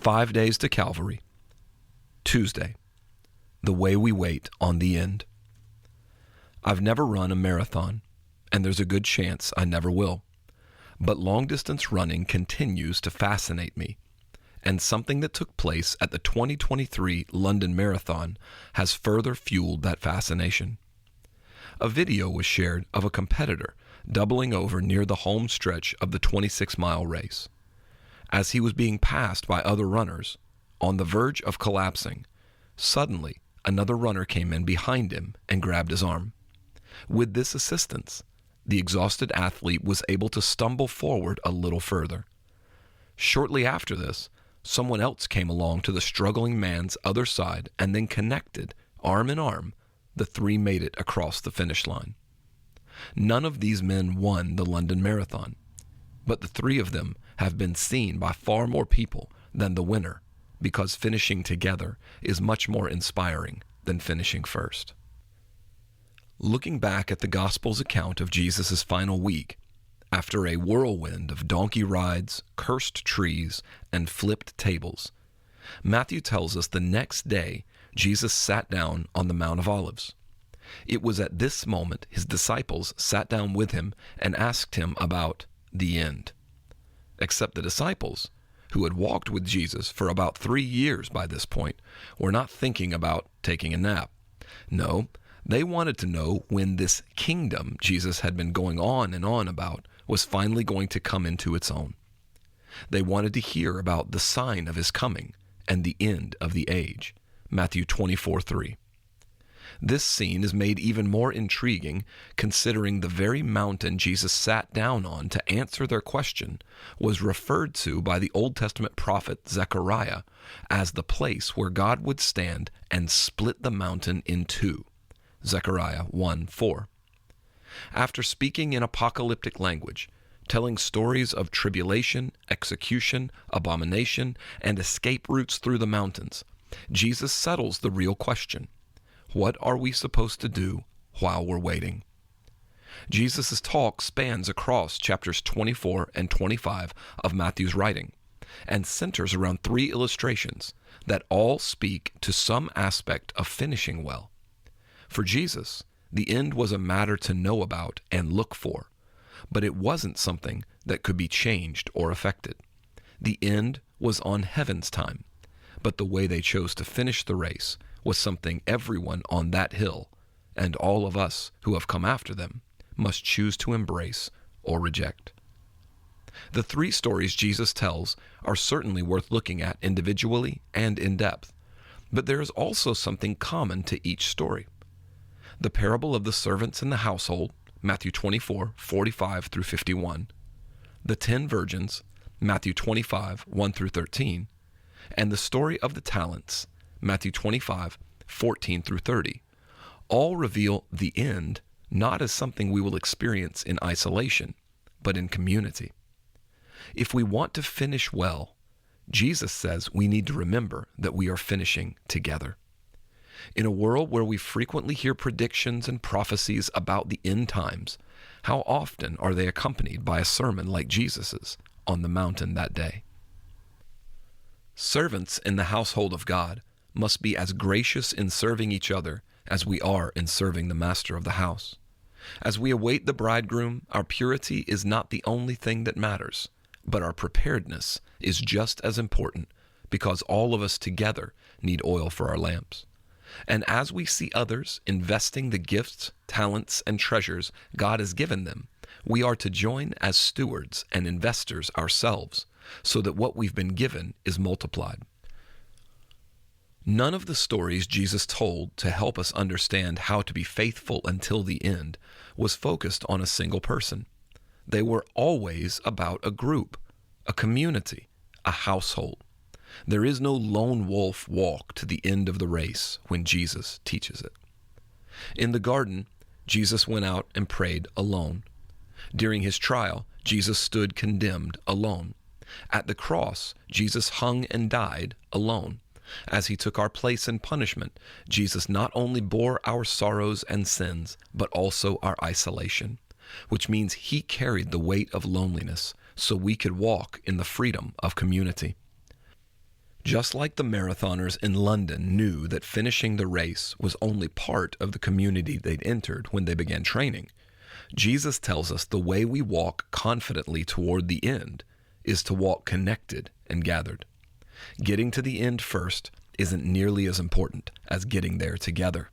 5 days to Calvary. Tuesday, the way we wait on the end. I've never run a marathon, and there's a good chance I never will. But long-distance running continues to fascinate me, and something that took place at the 2023 London Marathon has further fueled that fascination. A video was shared of a competitor doubling over near the home stretch of the 26-mile race. As he was being passed by other runners, on the verge of collapsing, suddenly another runner came in behind him and grabbed his arm. With this assistance, the exhausted athlete was able to stumble forward a little further. Shortly after this, someone else came along to the struggling man's other side and then connected, arm in arm. The three made it across the finish line. None of these men won the London Marathon, but the three of them have been seen by far more people than the winner, because finishing together is much more inspiring than finishing first. Looking back at the Gospel's account of Jesus' final week, after a whirlwind of donkey rides, cursed trees, and flipped tables, Matthew tells us the next day Jesus sat down on the Mount of Olives. It was at this moment his disciples sat down with him and asked him about the end. Except the disciples, who had walked with Jesus for about 3 years by this point, were not thinking about taking a nap. No, they wanted to know when this kingdom Jesus had been going on and on about was finally going to come into its own. They wanted to hear about the sign of his coming and the end of the age. Matthew 24:3. This scene is made even more intriguing considering the very mountain Jesus sat down on to answer their question was referred to by the Old Testament prophet Zechariah as the place where God would stand and split the mountain in two. Zechariah 1:4. After speaking in apocalyptic language, telling stories of tribulation, execution, abomination, and escape routes through the mountains, Jesus settles the real question. What are we supposed to do while we're waiting? Jesus' talk spans across chapters 24 and 25 of Matthew's writing and centers around 3 illustrations that all speak to some aspect of finishing well. For Jesus, the end was a matter to know about and look for, but it wasn't something that could be changed or affected. The end was on heaven's time, but the way they chose to finish the race was something everyone on that hill, and all of us who have come after them, must choose to embrace or reject. The 3 stories Jesus tells are certainly worth looking at individually and in depth, but there is also something common to each story. The parable of the servants in the household, Matthew 24:45 through 51, the 10 virgins, Matthew 25:1 through 13, and the story of the talents, Matthew 25:14 through 30, all reveal the end not as something we will experience in isolation, but in community. If we want to finish well, Jesus says we need to remember that we are finishing together. In a world where we frequently hear predictions and prophecies about the end times, how often are they accompanied by a sermon like Jesus's on the mountain that day? Servants in the household of God must be as gracious in serving each other as we are in serving the master of the house. As we await the bridegroom, our purity is not the only thing that matters, but our preparedness is just as important because all of us together need oil for our lamps. And as we see others investing the gifts, talents, and treasures God has given them, we are to join as stewards and investors ourselves so that what we've been given is multiplied. None of the stories Jesus told to help us understand how to be faithful until the end was focused on a single person. They were always about a group, a community, a household. There is no lone wolf walk to the end of the race when Jesus teaches it. In the garden, Jesus went out and prayed alone. During his trial, Jesus stood condemned alone. At the cross, Jesus hung and died alone. As he took our place in punishment, Jesus not only bore our sorrows and sins, but also our isolation, which means he carried the weight of loneliness so we could walk in the freedom of community. Just like the marathoners in London knew that finishing the race was only part of the community they'd entered when they began training, Jesus tells us the way we walk confidently toward the end is to walk connected and gathered. Getting to the end first isn't nearly as important as getting there together.